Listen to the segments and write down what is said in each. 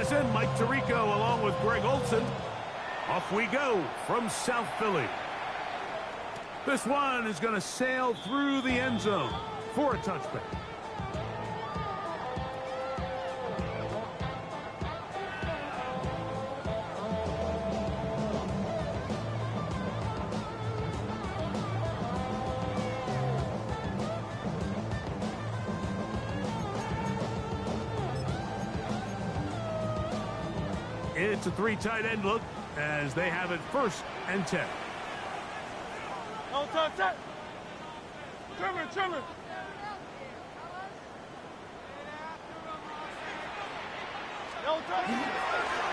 Here's in Mike Tirico along with Greg Olson. Off we go from South Philly. This one is going to sail through the end zone for a touchback. It's a three tight end look as they have it 1st and 10.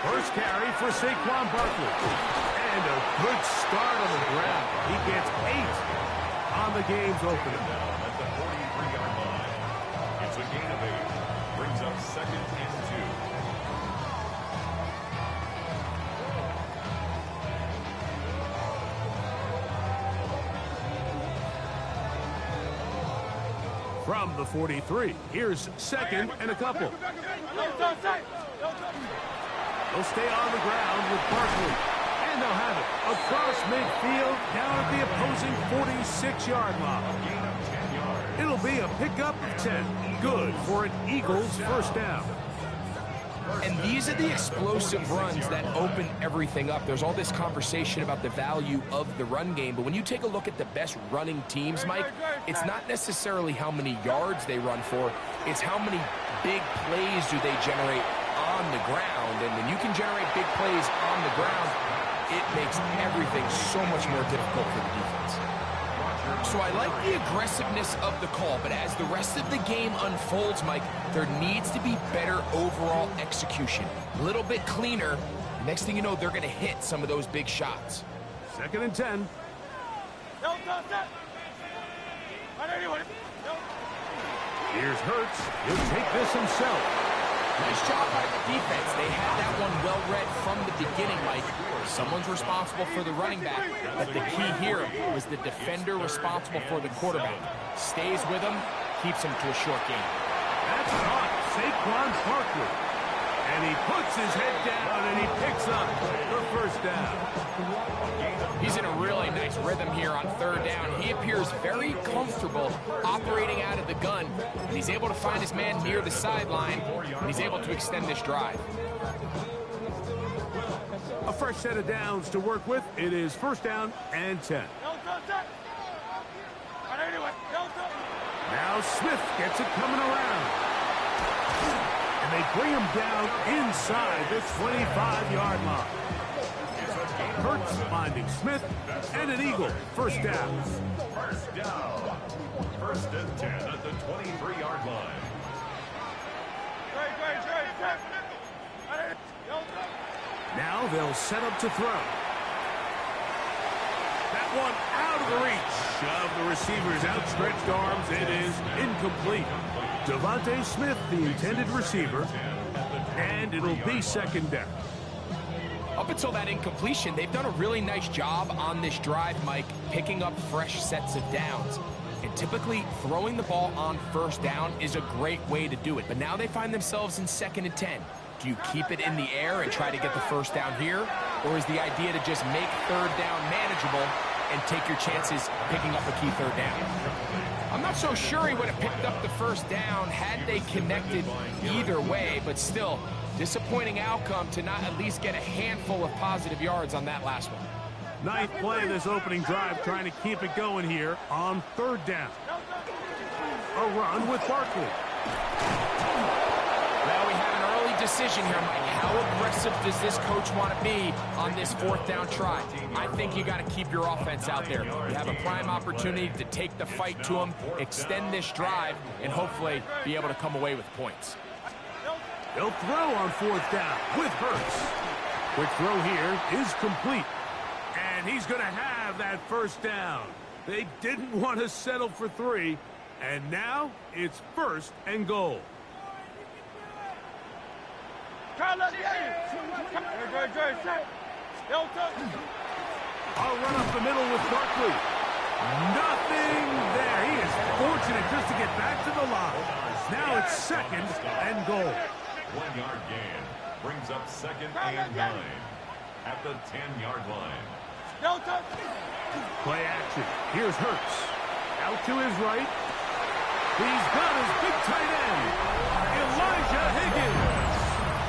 First carry for Saquon Barkley. And a good start on the ground. He gets 8 on the game's opener. At the 43-yard line. It's a gain of 8. Brings up 2nd and 2. From the 43, here's 2nd and a couple. They'll stay on the ground with Barkley. And they'll have it across midfield down at the opposing 46-yard line. It'll be a pickup of 10. Good for an Eagles 1st down. And these are the explosive runs that open everything up. There's all this conversation about the value of the run game, but when you take a look at the best running teams, Mike, it's not necessarily how many yards they run for, it's how many big plays do they generate on the ground. And when you can generate big plays on the ground, it makes everything so much more difficult for the defense. So I like the aggressiveness of the call, but as the rest of the game unfolds, Mike, there needs to be better overall execution. A little bit cleaner. Next thing you know, they're going to hit some of those big shots. 2nd and 10. Here's Hurts. He'll take this himself. Nice job by the defense. They had that one well read from the beginning, Mike. Someone's responsible for the running back, but the key here was the defender responsible for the quarterback. Stays with him, keeps him to a short game. That's caught. Saquon Barkley. And he puts his head down and he picks up the 1st down. He's in a really nice rhythm here on 3rd down. He appears very comfortable operating out of the gun. And he's able to find his man near the sideline, and he's able to extend this drive. A fresh set of downs to work with. It is 1st down and 10. Now Smith gets it coming around. And they bring him down inside the 25-yard line. Hurts finding Smith, and an Eagle 1st down. 1st down. 1st and 10 at the 23-yard line. Now they'll set up to throw. That one out of the reach of the receiver's outstretched arms. It is incomplete. Devontae Smith, the intended receiver, and it'll be 2nd down. Up until that incompletion, they've done a really nice job on this drive, Mike, picking up fresh sets of downs. And typically, throwing the ball on 1st down is a great way to do it. But now they find themselves in 2nd and 10. Do you keep it in the air and try to get the 1st down here? Or is the idea to just make 3rd down manageable and take your chances picking up a key 3rd down? I'm not so sure he would have picked up the 1st down had they connected either way, but still, disappointing outcome to not at least get a handful of positive yards on that last one. 9th play of this opening drive, trying to keep it going here on 3rd down. A run with Barkley. Well, we have an early decision here, Mike. How aggressive does this coach want to be on this 4th down try? I think you got to keep your offense out there. You have a prime opportunity to take the fight to them, extend this drive, and hopefully be able to come away with points. They'll throw on 4th down with Hurts. Quick throw here is complete. And he's going to have that 1st down. They didn't want to settle for 3. And now it's 1st and goal. I'll run up the middle with Barkley. Nothing there. He is fortunate just to get back to the line. Now it's 2nd and goal. 1-yard gain. Brings up second and 9 at the 10-yard line. Play action. Here's Hurts. Out to his right. He's got his big tight end, Elijah Higgins.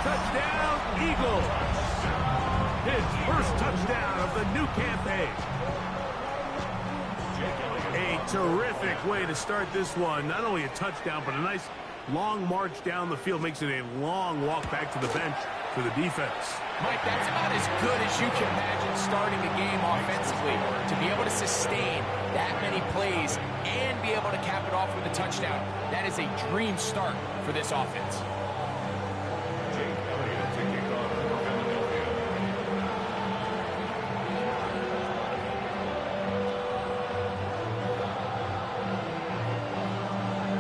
Touchdown, Eagles. His first touchdown of the new campaign. A terrific way to start this one. Not only a touchdown, but a nice long march down the field. Makes it a long walk back to the bench for the defense. Mike, that's about as good as you can imagine starting a game offensively. To be able to sustain that many plays and be able to cap it off with a touchdown, that is a dream start for this offense. Jake Elliott to kick off for Philadelphia.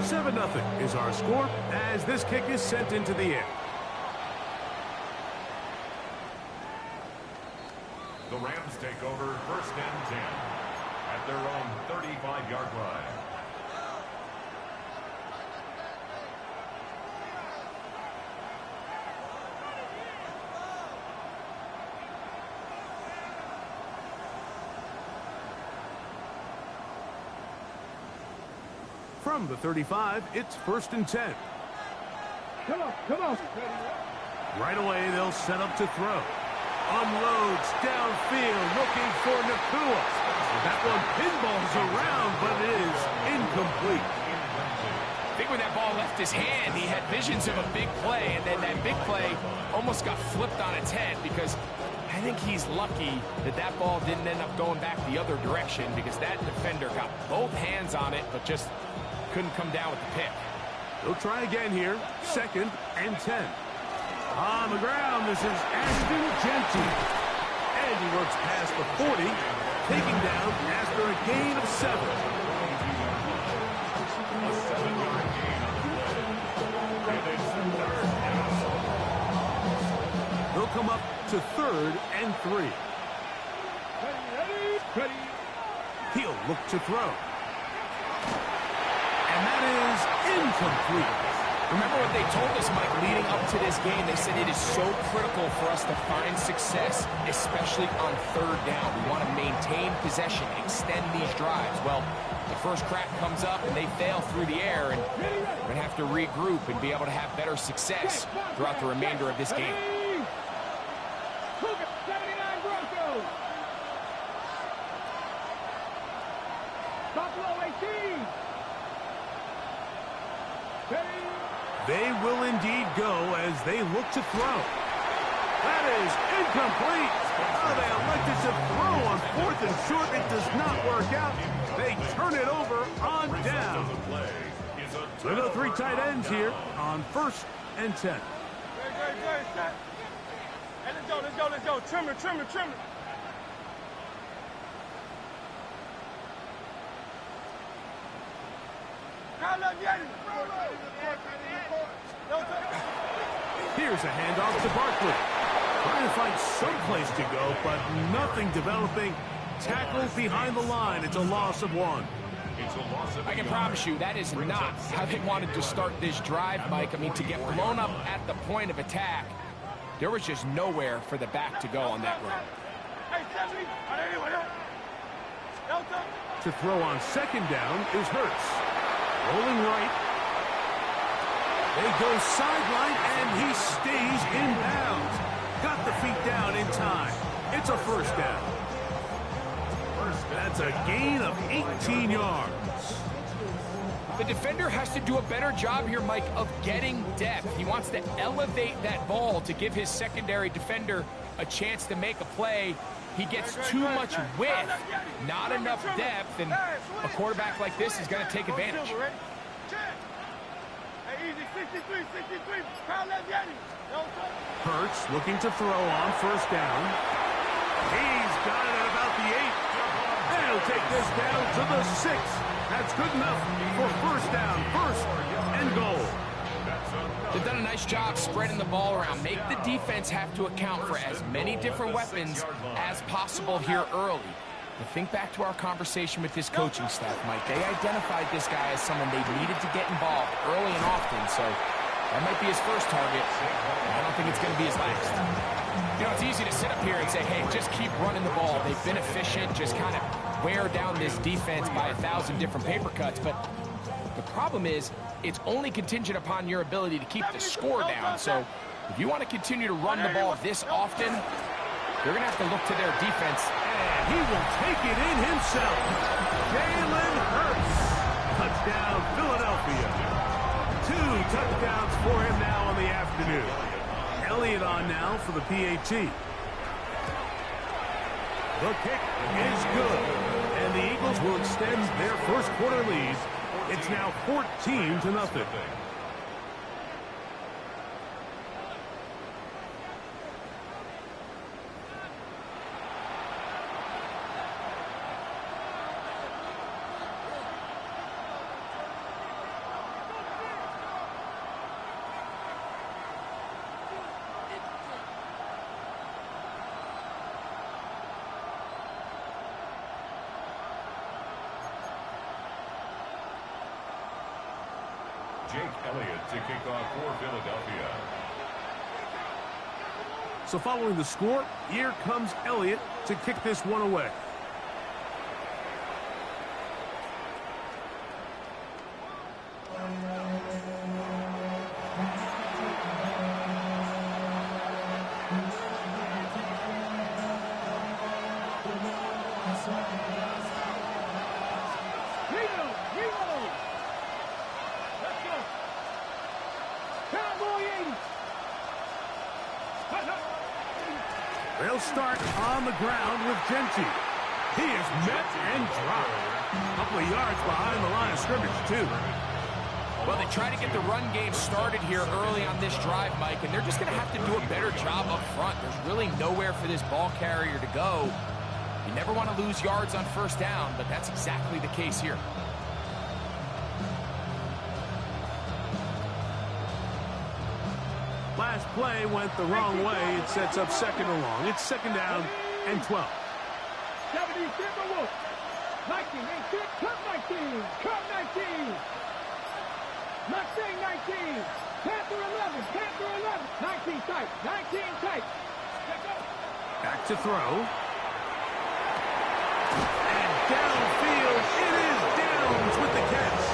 7-0 is our score as this kick is sent into the air. The Rams take over first and 10 at their own 35-yard line. From the 35, it's first and 10. Come on. Right away, they'll set up to throw. Unloads downfield, looking for Nakua. That one pinballs around, but it is incomplete. I think when that ball left his hand, he had visions of a big play, and then that big play almost got flipped on its head because I think he's lucky that that ball didn't end up going back the other direction because that defender got both hands on it, but just couldn't come down with the pick. They'll try again here, second and 10. On the ground, this is Ashton Jeanty. And he works past the 40, taking down after a gain of 7. A 7-yard gain on the play. And it's third down. They'll come up to third and 3. Ready. He'll look to throw. And that is incomplete. Remember what they told us, Mike, leading up to this game? They said it is so critical for us to find success, especially on third down. We want to maintain possession, extend these drives. Well, the first crack comes up and they fail through the air, and we're going to have to regroup and be able to have better success throughout the remainder of this game. Cougar 79 Broncos. Buffalo 18. Ready. They will indeed go as they look to throw. That is incomplete. Oh, they elected to throw on 4th and short. It does not work out. They turn it over on down. So go 3 tight ends here on first and 10. Good. Set. Hey, let's go. Trimmer. Here's a handoff to Barkley. Trying to find some place to go, but nothing developing. Tackled behind the line. It's a loss of 1. I can promise you that is not how they wanted to start this drive, Mike. I mean, to get blown up at the point of attack, there was just nowhere for the back to go on that run. To throw on second down is Hurts. Rolling right. They go sideline, and he stays in bounds. Got the feet down in time. It's a first down. That's a gain of 18 yards. The defender has to do a better job here, Mike, of getting depth. He wants to elevate that ball to give his secondary defender a chance to make a play. He gets too much width, not enough depth, and a quarterback like this is going to take advantage. Hurts looking to throw on first down. He's got it at about the 8. And he'll take this down to the 6. That's good enough for first down, first and goal. They've done a nice job spreading the ball around. Make the defense have to account for as many different weapons as possible here early. But think back to our conversation with this coaching staff, Mike. They identified this guy as someone they needed to get involved early and often, so That might be his first target. I don't think it's going to be his last. You know, it's easy to sit up here and say, hey, just keep running the ball. They've been efficient, just kind of wear down this defense by 1,000 different paper cuts. But the problem is, it's only contingent upon your ability to keep the score down. So if you want to continue to run the ball this often, you're going to have to look to their defense. And he will take it in himself. Jalen Hurts. Touchdown, Philadelphia. 2 touchdowns for him now on the afternoon. Elliott on now for the PAT. The kick is good. And the Eagles will extend their first quarter lead. It's now 14-0. Jake Elliott to kick off for Philadelphia. So following the score, here comes Elliott to kick this one away. They'll start on the ground with Genty. He is met and dropped. A couple of yards behind the line of scrimmage, too. Well, they try to get the run game started here early on this drive, Mike, and they're just going to have to do a better job up front. There's really nowhere for this ball carrier to go. You never want to lose yards on first down, but that's exactly the case here. Last play went the wrong way. It sets up second and long. It's second down and 12. 70, 19, 18, cut 19, cut 19. Mustang 19, Panther 11, Panther 11, 19 tight, 19 tight. Back to throw. And downfield, it is Downs with the catch.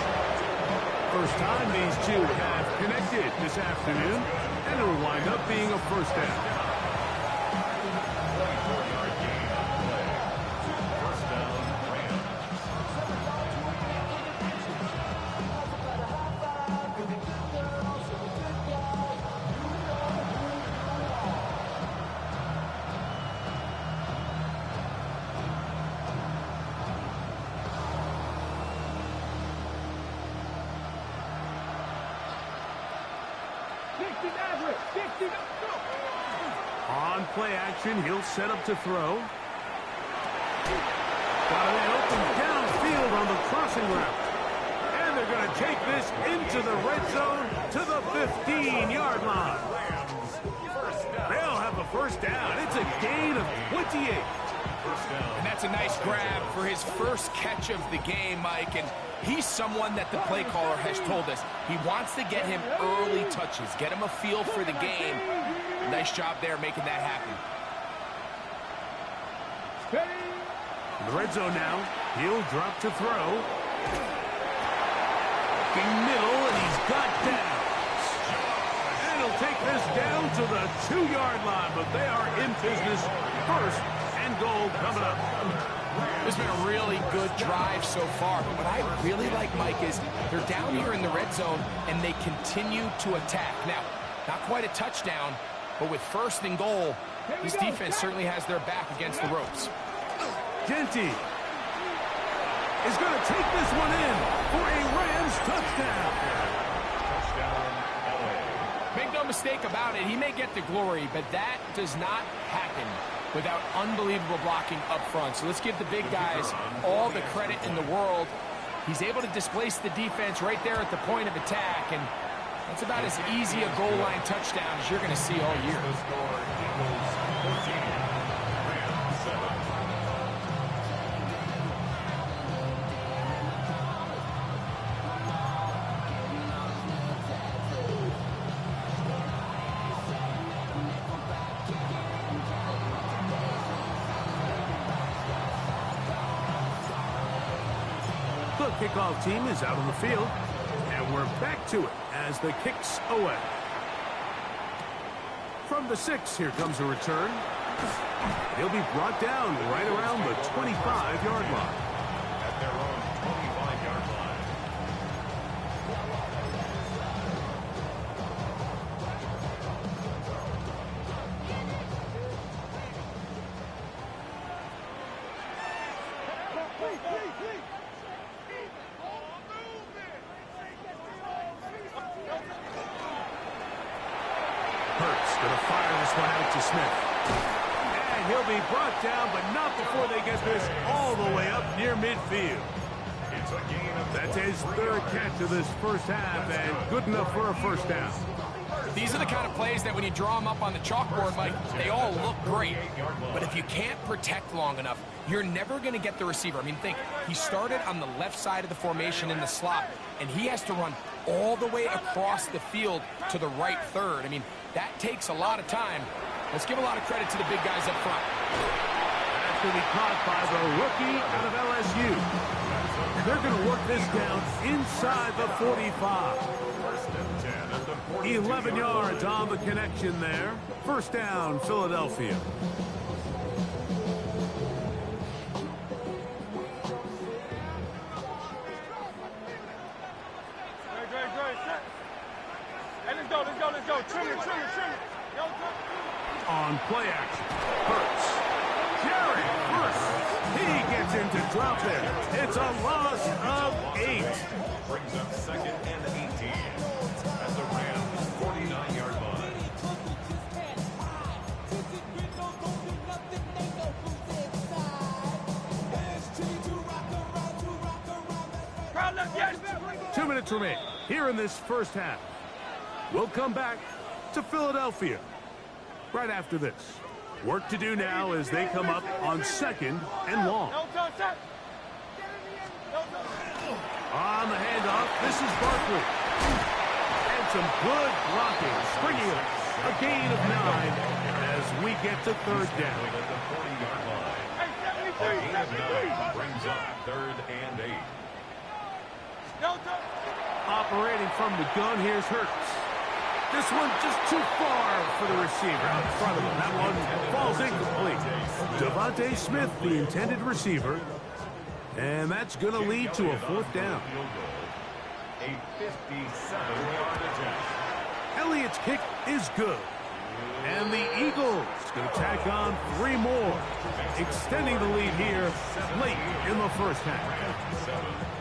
First time these two have connected this afternoon, and it will wind up being a first down. 24-yard gain on play. First down, Rams. On play action, he'll set up to throw. Got a man open downfield on the crossing route. And they're going to take this into the red zone to the 15-yard line. They'll have a first down. It's a gain of 28. And that's a nice grab for his first catch of the game, Mike. And he's someone that the play caller has told us he wants to get him early touches, get him a feel for the game. Nice job there making that happen. In the red zone now, he'll drop to throw. In middle, and he's got Downs. And he'll take this down to the 2-yard line, but they are in business. First and goal coming up. This has been a really good drive so far, but what I really like, Mike, is they're down here in the red zone, and they continue to attack. Now, not quite a touchdown, but with first and goal, this defense certainly has their back against the ropes. Genty is going to take this one in for a Rams touchdown. Touchdown, LA. Make no mistake about it, he may get the glory, but that does not happen without unbelievable blocking up front. So let's give the big guys all the credit in the world. He's able to displace the defense right there at the point of attack, and that's about as easy a goal line touchdown as you're going to see all year. The score, Eagles 14, Rams 7. The kickoff team is out on the field, and we're back to it as the kick's away. From the 6, here comes a return. He'll be brought down right around the 25-yard line. At their own 25-yard line. Hurts going to fire this one out to Smith. And he'll be brought down, but not before they get this all the way up near midfield. It's a gain of That's his third catch of this first half, and good enough for a first down. These are the kind of plays that when you draw them up on the chalkboard, Mike, they all look great. But if you can't protect long enough, you're never going to get the receiver. I mean, think, he started on the left side of the formation in the slot, and he has to run all the way across the field to the right third. I mean, that takes a lot of time. Let's give a lot of credit to the big guys up front. That's going to be caught by the rookie out of LSU. And they're going to work this down inside the 45. 11 yards on the connection there. First down, Philadelphia. Hey, let's go. Trim it. Yo, On play action, Hurts. Jared Hurts. He gets into drop there. It's a loss of 8. brings up second and 18 at the Rams' 49-yard line. Crowd left, yes. 2 minutes remain here in this first half. We'll come back to Philadelphia right after this. Work to do now as they come up on second and long. No touch. On the handoff, this is Barkley. And some good blocking, springing up a gain of 9 as we get to third down. At the 40-yard line. Hey, A gain of 73. 9 brings up third and 8. No touch. Operating from the gun, here's Hurts. This one just too far for the receiver out in front of him. That one falls incomplete. Devontae Smith, the intended receiver. And that's going to lead to a fourth down. A 57-yard attempt. Elliott's kick is good. And the Eagles going to tack on 3 more, extending the lead here late in the first half.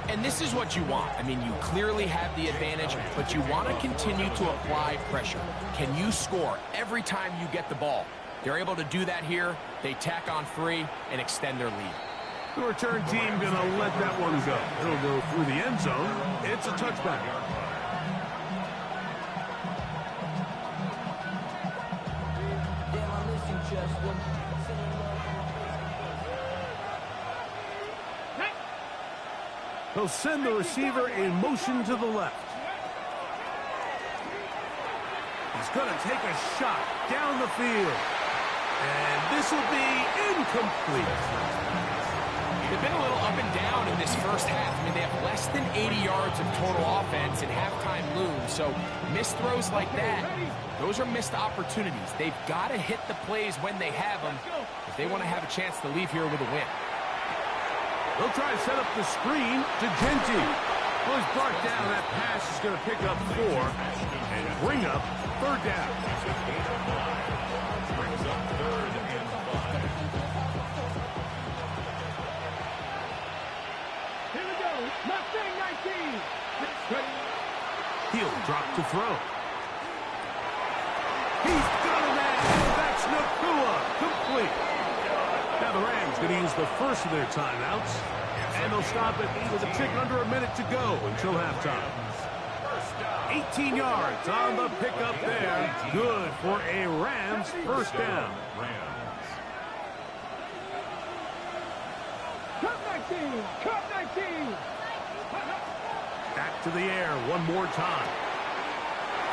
And this is what you want. I mean, you clearly have the advantage, but you want to continue to apply pressure. Can you score every time you get the ball? They're able to do that here. They tack on 3 and extend their lead. The return team going to let that one go. It'll go through the end zone. It's a touchback. They'll send the receiver in motion to the left. He's going to take a shot down the field. And this will be incomplete. They've been a little up and down in this first half. I mean, they have less than 80 yards of total offense and halftime looms. So missed throws like that, those are missed opportunities. They've got to hit the plays when they have them if they want to have a chance to leave here with a win. They'll try to set up the screen to Genty. Well, he's brought down. That pass is going to pick up 4 and bring up third down. Brings up third and 5. Here we go. Mustang 19. He'll drop to throw. He's got a man. That's Nacua. Complete. Now the Rams going to use the first of their timeouts, and they'll stop it with a tick under a minute to go until halftime. 18 yards on the pickup there. Good for a Rams first down. Cup 19. Cup 19. Back to the air one more time.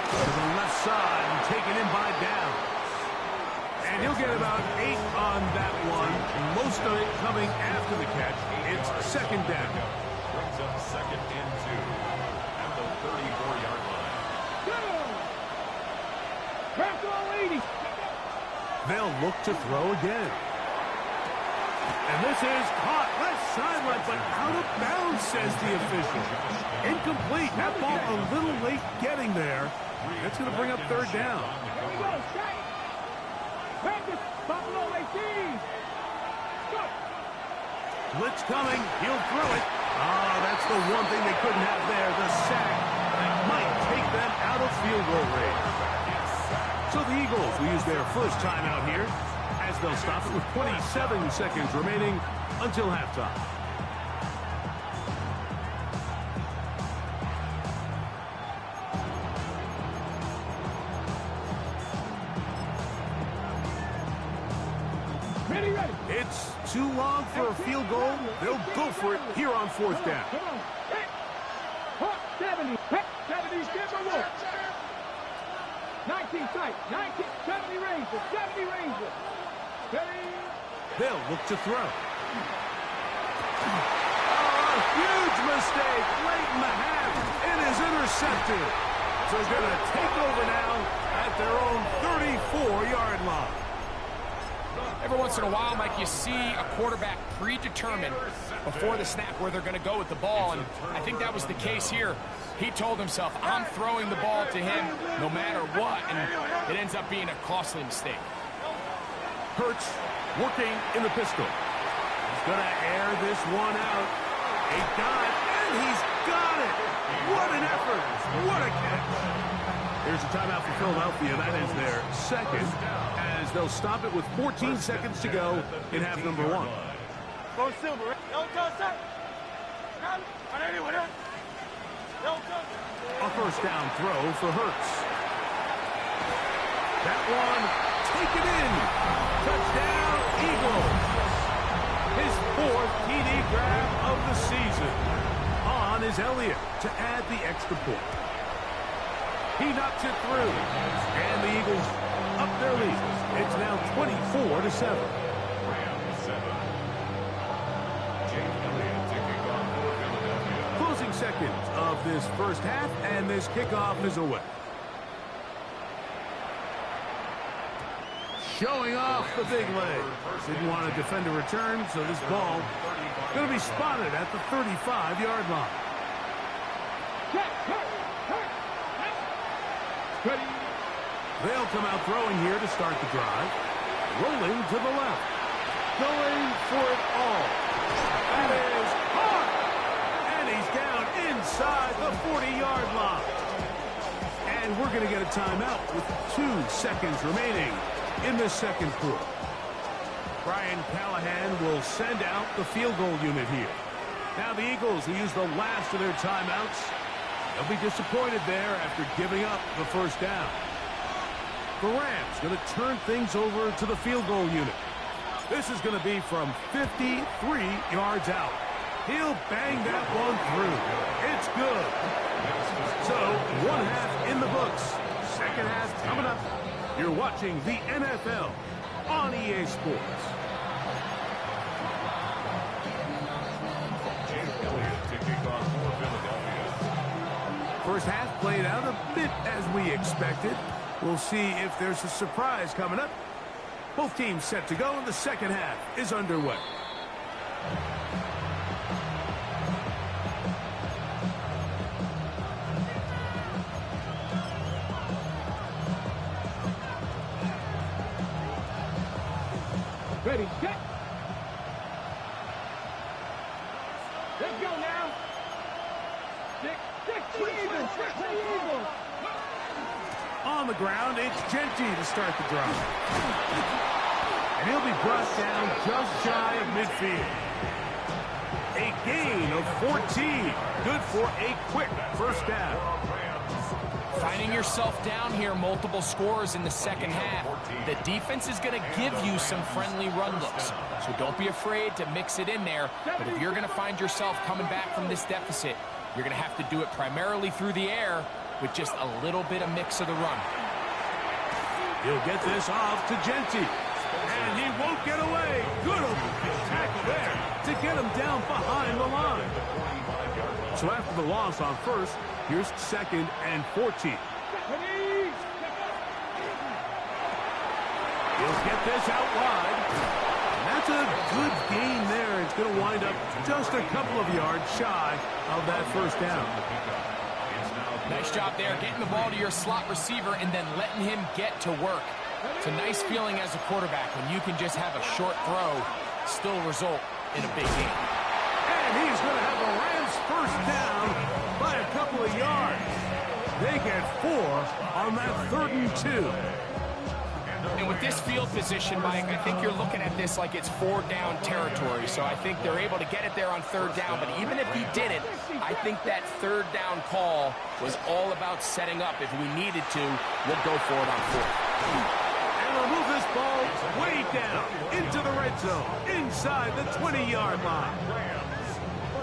To the left side and taken in by Downs. And he'll get about 8 on that one. Most of it coming after the catch. It's second down. brings up second and 2 at the 34-yard line. They'll look to throw again. And this is caught left sideline, but out of bounds, says the official. Incomplete. That ball a little late getting there. That's going to bring up third down. Blitz coming. He'll throw it. Oh, that's the one thing they couldn't have there, the sack. That might take them out of field goal range. So the Eagles will use their first timeout here, as they'll stop it with 27 seconds remaining until halftime. Ready. It's too long for a field goal. They'll go for it here on fourth down. Come on. 70. 70, give a look. 19 tight. 19, 70 Rangers. 70 Rangers. They'll look to throw. Oh, a huge mistake late in the half. It is intercepted. So they're going to take over now at their own 34-yard line. Every once in a while, Mike, you see a quarterback predetermined before the snap where they're going to go with the ball, and I think that was the case here. He told himself, I'm throwing the ball to him no matter what, and it ends up being a costly mistake. Hurts working in the pistol. He's going to air this one out. A dive, and he's got it. What an effort. What a catch. Here's a timeout for Philadelphia. That is their second, as they'll stop it with 14 seconds to go in half number one. Go Silver. A first down throw for Hurts. That one taken in. Touchdown, Eagles. His fourth TD grab of the season. On is Elliott to add the extra point. He knocks it through. And the Eagles up their lead. It's now 24-7. Rams 7. Jake Elliott to kick off for Philadelphia. Closing seconds of this first half, and this kickoff is away. Showing off the big leg. Didn't want to defend a return, so this ball going to be spotted at the 35-yard line. They'll come out throwing here to start the drive. Rolling to the left. Going for it all. That is hard. And he's down inside the 40-yard line. And we're going to get a timeout with 2 seconds remaining in the second quarter. Brian Callahan will send out the field goal unit here. Now the Eagles will use the last of their timeouts. They'll be disappointed there after giving up the first down. The Rams going to turn things over to the field goal unit. This is going to be from 53 yards out. He'll bang that one through. It's good. So, one half in the books. Second half coming up. You're watching the NFL on EA Sports. Jake Elliott to kick off for Philadelphia. First half played out a bit as we expected. We'll see if there's a surprise coming up. Both teams set to go, and the second half is underway. Ready, set. Let's go now. 60 Eagles, 60 Eagles. On the ground, it's Genty to start the drive. And he'll be brought down just shy of midfield. A gain of 14. Good for a quick first down. Finding yourself down here, multiple scores in the second half. The defense is going to give you some friendly run looks. So don't be afraid to mix it in there. But if you're going to find yourself coming back from this deficit, you're going to have to do it primarily through the air with just a little bit of mix of the run. He'll get this off to Genty. And he won't get away. Good tackle there to get him down behind the line. So after the loss on first, here's 2nd and 14. He'll get this out wide. And that's a good gain there. It's going to wind up just a couple of yards shy of that first down. Nice job there, getting the ball to your slot receiver and then letting him get to work. It's a nice feeling as a quarterback when you can just have a short throw still result in a big game. And he's going to have the Rams first down by a couple of yards. They get 4 on that 3rd and 2. And with this field position, Mike, I think you're looking at this like it's 4-down territory. So I think they're able to get it there on 3rd down. But even if he didn't, I think that 3rd down call was all about setting up. If we needed to, we'll go for it on 4th. And we'll move this ball way down into the red zone, inside the 20-yard line.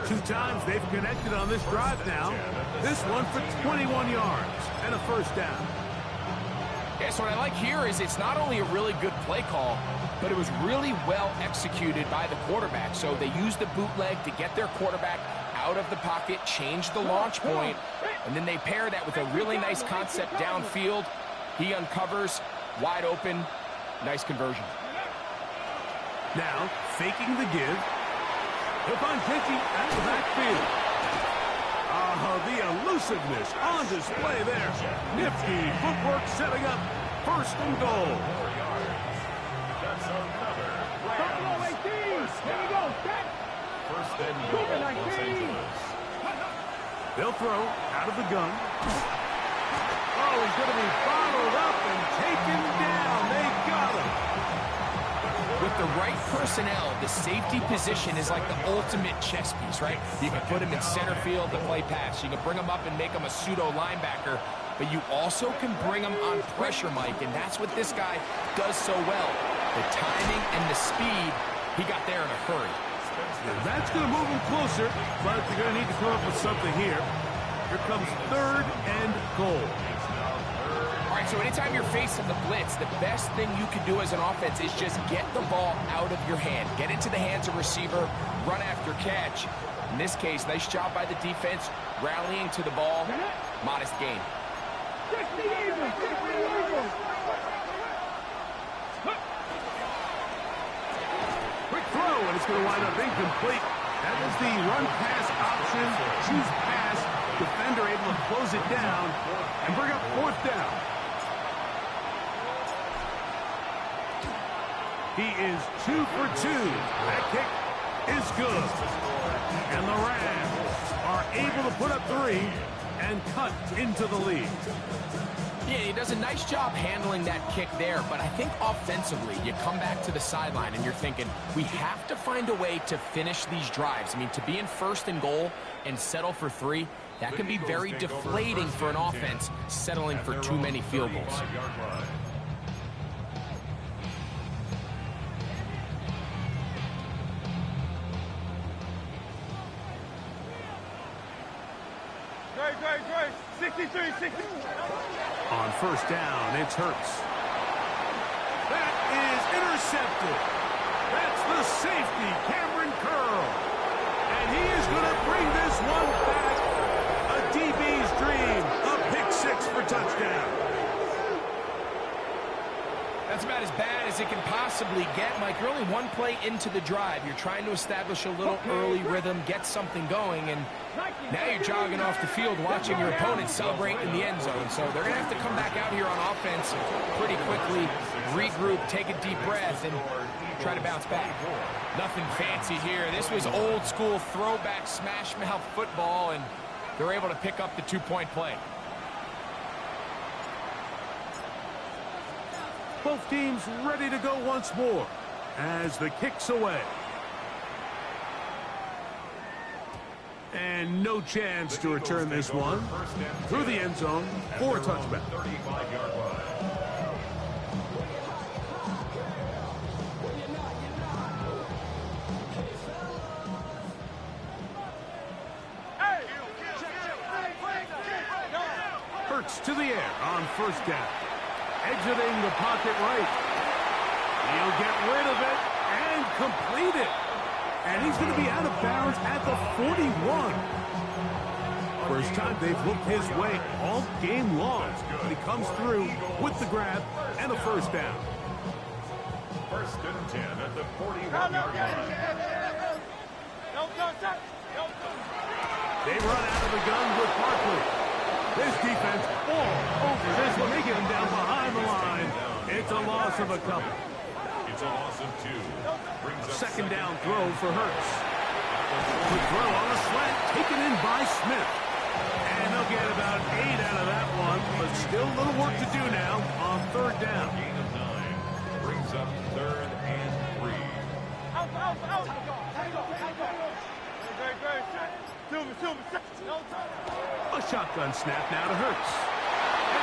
2 times they've connected on this drive now. This one for 21 yards and a first down. Yeah, so what I like here is it's not only a really good play call, but it was really well executed by the quarterback. So they used the bootleg to get their quarterback out of the pocket, change the launch point, and then they pair that with a really nice concept downfield. He uncovers, wide open, nice conversion. Now, faking the give. He'll find Kenty at the backfield. The elusiveness on display there. Nifty footwork setting up 1st and goal. That's another Rams. Here we go. First and goal, Los Angeles. They'll throw out of the gun. Oh, he's going to be bottled up and taken down. They got him. With the right personnel, the safety position is like the ultimate chess piece, right? You can put him in center field to play pass. You can bring him up and make him a pseudo linebacker, but you also can bring him on pressure, Mike, and that's what this guy does so well. The timing and the speed, he got there in a hurry. And that's going to move him closer, but they're going to need to come up with something here. Here comes 3rd and goal. All right, so anytime you're facing the blitz, the best thing you can do as an offense is just get the ball out of your hand. Get into the hands of receiver, run after catch. In this case, nice job by the defense, rallying to the ball. Modest gain. Quick throw, and it's going to wind up incomplete. That was the run-pass option. Choose pass. Defender able to close it down and bring up 4th down. He is 2 for 2. That kick is good. And the Rams are able to put up 3 and cut into the lead. Yeah, he does a nice job handling that kick there, but I think offensively, you come back to the sideline and you're thinking, we have to find a way to finish these drives. I mean, to be in 1st and goal and settle for 3, that can be very deflating for an offense settling for too many field goals. Great. 63, 60. On 1st down, it's Hurts. That is intercepted. That's the safety, Cameron Curl. And he is going to bring this one back. A DB's dream. A pick 6 for touchdown. That's about as bad as it can possibly get, Mike. You're only one play into the drive. You're trying to establish a little early rhythm, get something going, and now you're jogging off the field watching your opponent celebrate in the end zone. So they're going to have to come back out here on offense pretty quickly, regroup, take a deep breath, and try to bounce back. Nothing fancy here. This was old school throwback smash mouth football, and they're able to pick up the 2-point play. Both teams ready to go once more as the kick's away. And no chance to return this one through the end zone for a touchback. 35-yard line. Hurts to the air on 1st down. Exiting the pocket right. He'll get rid of it and complete it. And he's going to be out of bounds at the 41. First time they've looked his way all game long. But he comes through with the grab and a first down. First and 10 at the 41-yard line. They run out of the gun with Barkley. This defense all over this one. They get him down behind the line. It's a loss of a couple. It's a loss of 2. Brings up Second down throw for Hurts. Quick throw on a slant, taken in by Smith. And they'll get about 8 out of that one, but still a little work to do now on third down. gain of 9. Brings up third and 3. A shotgun snap now to Hurts.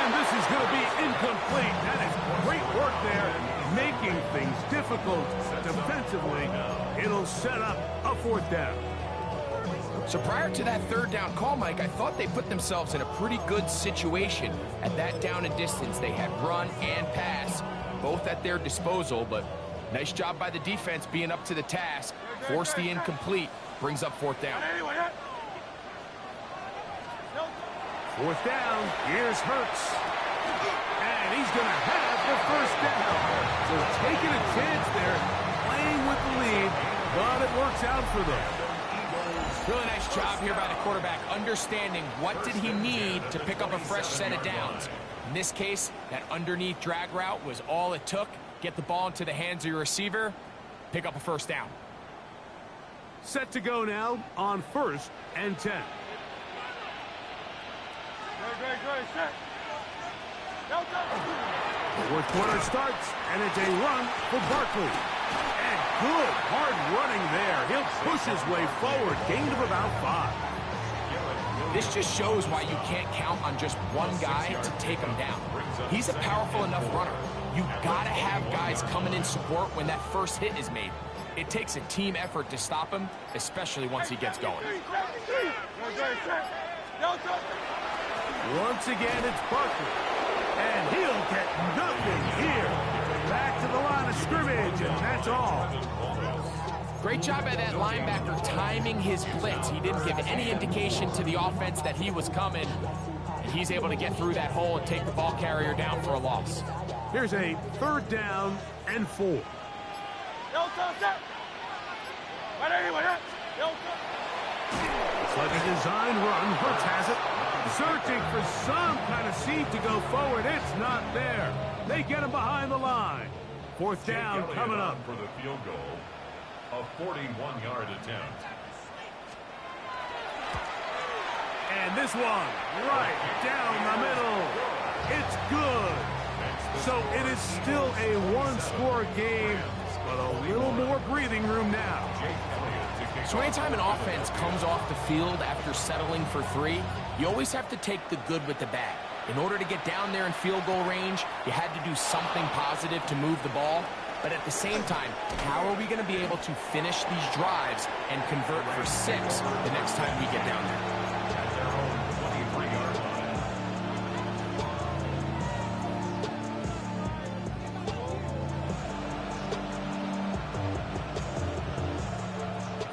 And this is going to be incomplete. That is great work there, making things difficult defensively. It'll set up a fourth down. So prior to that third down call, Mike, I thought they put themselves in a pretty good situation at that down and distance. They had run and pass, both at their disposal, but nice job by the defense being up to the task. Forced the incomplete, brings up fourth down. Fourth down, here's Hurts. And he's going to have the first down. So taking a chance there, playing with the lead, but it works out for them. Really nice job here by the quarterback, understanding what did he need to pick up a fresh set of downs. In this case, that underneath drag route was all it took. Get the ball into the hands of your receiver, pick up a first down. Set to go now on first and 10. Fourth quarter starts, and it's a run for Barkley. And good, hard running there. He'll push his way forward, gain of about 5. This just shows why you can't count on just one guy to take him down. He's a powerful enough runner. You gotta have guys coming in support when that first hit is made. It takes a team effort to stop him, especially once he gets going. Once again, it's Barkley. And he'll get nothing here. Back to the line of scrimmage, and that's all. Great job by that linebacker timing his blitz. He didn't give any indication to the offense that he was coming. And he's able to get through that hole and take the ball carrier down for a loss. Here's a third down and 4. It's like a design run. Hurts has it. Searching for some kind of seed to go forward. It's not there. They get him behind the line. Fourth down coming up. For the field goal, a 41-yard attempt. And this one right down the middle. It's good. So it is still a one-score game, but a little more breathing room now. So anytime an offense comes off the field after settling for 3, you always have to take the good with the bad. In order to get down there in field goal range, you had to do something positive to move the ball. But at the same time, how are we going to be able to finish these drives and convert for 6 the next time we get down there? At their own 23-yard line.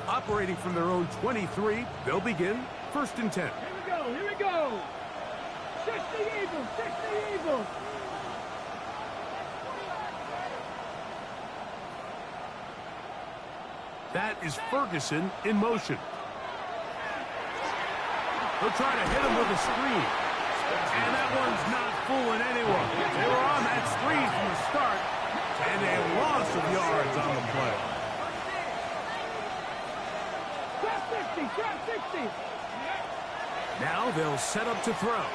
Operating from their own 23, they'll begin first and 10. Here we go. 60 Eagles, 60 Eagles. That is Ferguson in motion. They'll try to hit him with a screen. And that one's not fooling anyone. They were on that screen from the start, and a loss of yards on the play. Trap 60. Now they'll set up to throw.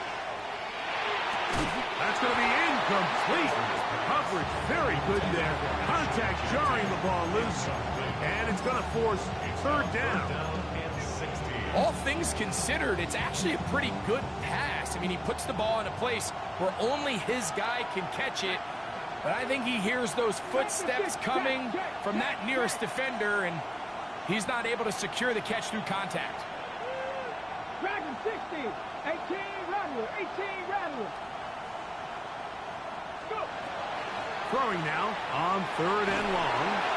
That's going to be incomplete. Coverage very good there. Contact jarring the ball loose. And it's going to force third down. All things considered, it's actually a pretty good pass. I mean, he puts the ball in a place where only his guy can catch it. But I think he hears those footsteps coming from that nearest defender, and he's not able to secure the catch through contact. Dragon 60. 18 Rattler. 18 Rattler. Go. Throwing now on third and long.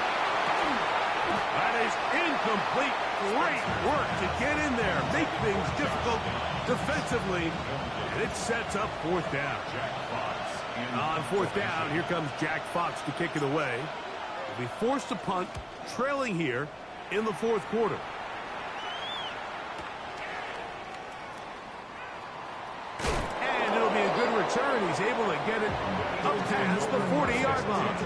That is incomplete. Great work to get in there, make things difficult defensively, and it sets up fourth down. On fourth down, here comes Jack Fox to kick it away. He'll be forced to punt, trailing here in the fourth quarter. And it'll be a good return. He's able to get it up past the 40-yard line.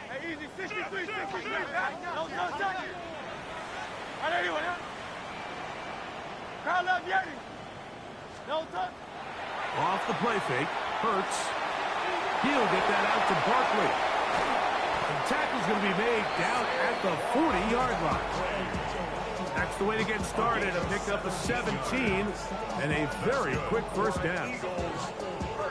Hey, easy, 63, 63. No touch. All right, anyway, crowd left Yeti. No touch. Off the play fake, Hurts. He'll get that out to Barkley. The tackle's going to be made down at the 40-yard line. That's the way to get started. A pick up a 17 and a very quick first down.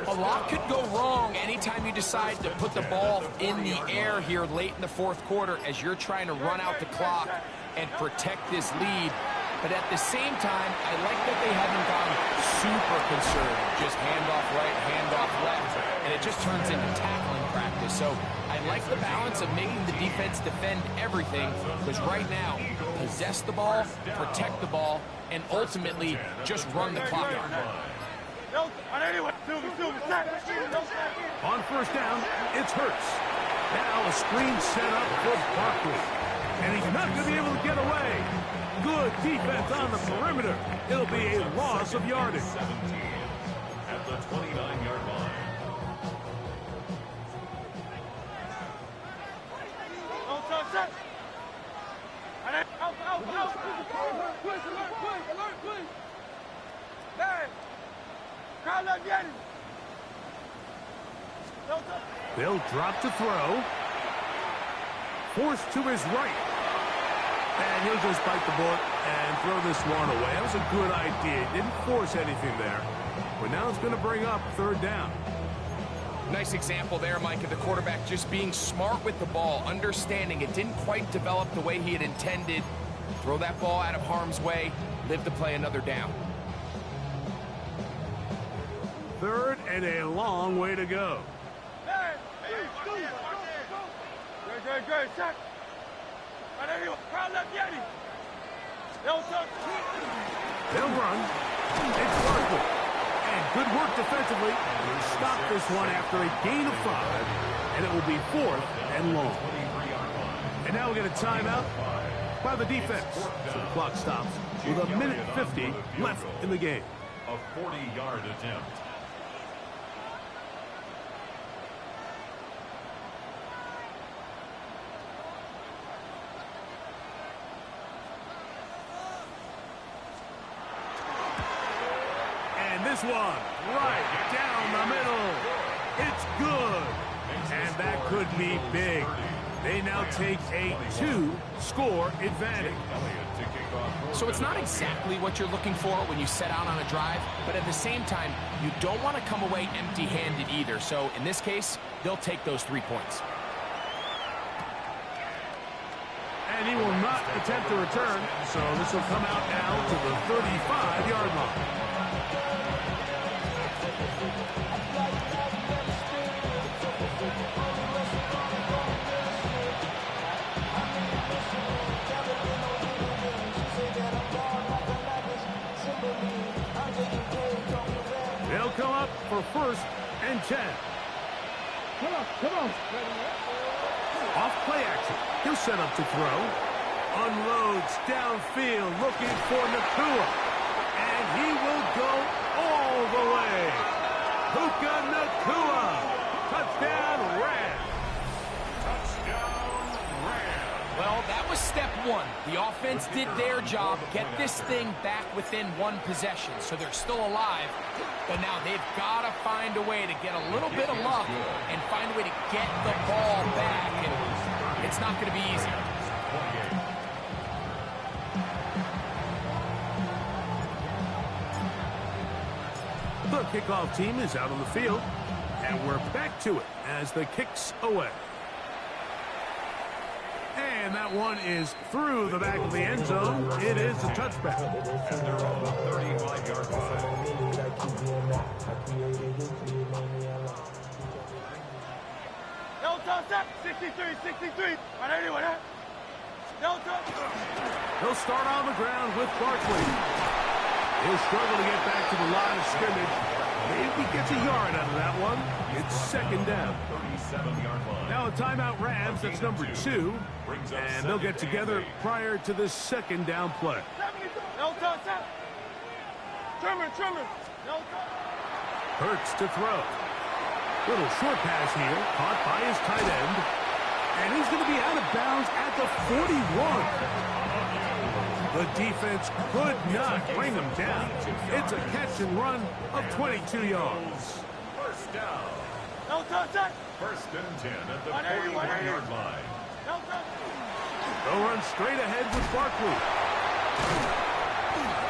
A lot could go wrong anytime you decide to put the ball in the air here late in the fourth quarter as you're trying to run out the clock and protect this lead. But at the same time, I like that they haven't gone super conservative. Just handoff right, handoff left, and it just turns into tackling practice. So I like the balance of making the defense defend everything, because right now, possess the ball, protect the ball, and ultimately just run the clock out. On first down, it's Hurts. Now a screen set up for Barkley. And he's not going to be able to get away. Good defense on the perimeter. It'll be a loss of yardage. 17 at the 29-yard line. Don't touch it. Out. Alert, please. Hey. Crowd left Yeti. Don't touch. They'll drop to throw. Forced to his right. And he'll just bite the bullet and throw this one away. That was a good idea. Didn't force anything there. But now it's going to bring up third down. Nice example there, Mike, of the quarterback just being smart with the ball, understanding it didn't quite develop the way he had intended. Throw that ball out of harm's way, live to play another down. Third and a long way to go. Great, check. All right, anyway, crowd left Yeti. They'll touch. They'll run. It's Barkley. And good work defensively. Stop this one after a gain of 5. And it will be fourth and long. And now we get a timeout by the defense. So the clock stops with a minute 50 left in the game. A 40-yard attempt. This one right down the middle. It's good. And that could be big. They now take a 2-score advantage. So it's not exactly what you're looking for when you set out on a drive, but at the same time, you don't want to come away empty-handed either. So in this case, they'll take those 3 points. And he will not attempt to return, so this will come out now to the 35-yard line. They'll come up for first and 10. Come on. Off play action. He'll set up to throw. Unloads downfield looking for Nacua. And he will go all the way. Puka Nacua. Touchdown, Rams. Well, that was step one. The offense did their job, get this thing back within one possession, so they're still alive. But now they've got to find a way to get a little bit of luck and find a way to get the ball back, and it's not going to be easy. The kickoff team is out on the field, and we're back to it as the kick's away. And that one is through the back of the end zone. It is a touchback. And they're on the 35-yard line. Delta, set. 63. Right anyway, huh? Delta. He'll start on the ground with Barkley. He'll struggle to get back to the line of scrimmage. Maybe gets a yard out of that one. It's second down. 37-yard line. Now a timeout Rams. That's number 2. And they'll get together prior to this second down play. Delta, set. Trimmer. Delta. Hurts to throw. Little short pass here. Caught by his tight end. And he's going to be out of bounds at the 41. The defense could not bring him down. It's a catch and run of 22 yards. First down. Delta, set. First and 10 at the 41-yard line. Delta. They'll run straight ahead with Barkley.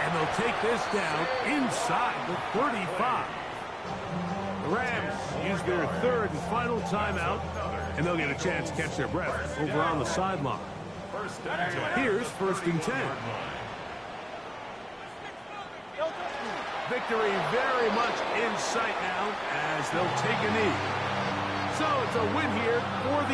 And they'll take this down inside the 35. The Rams use their third and final timeout, and they'll get a chance to catch their breath over on the sideline. First and 10. Here's first and 10. Victory very much in sight now as they'll take a knee. So it's a win here for the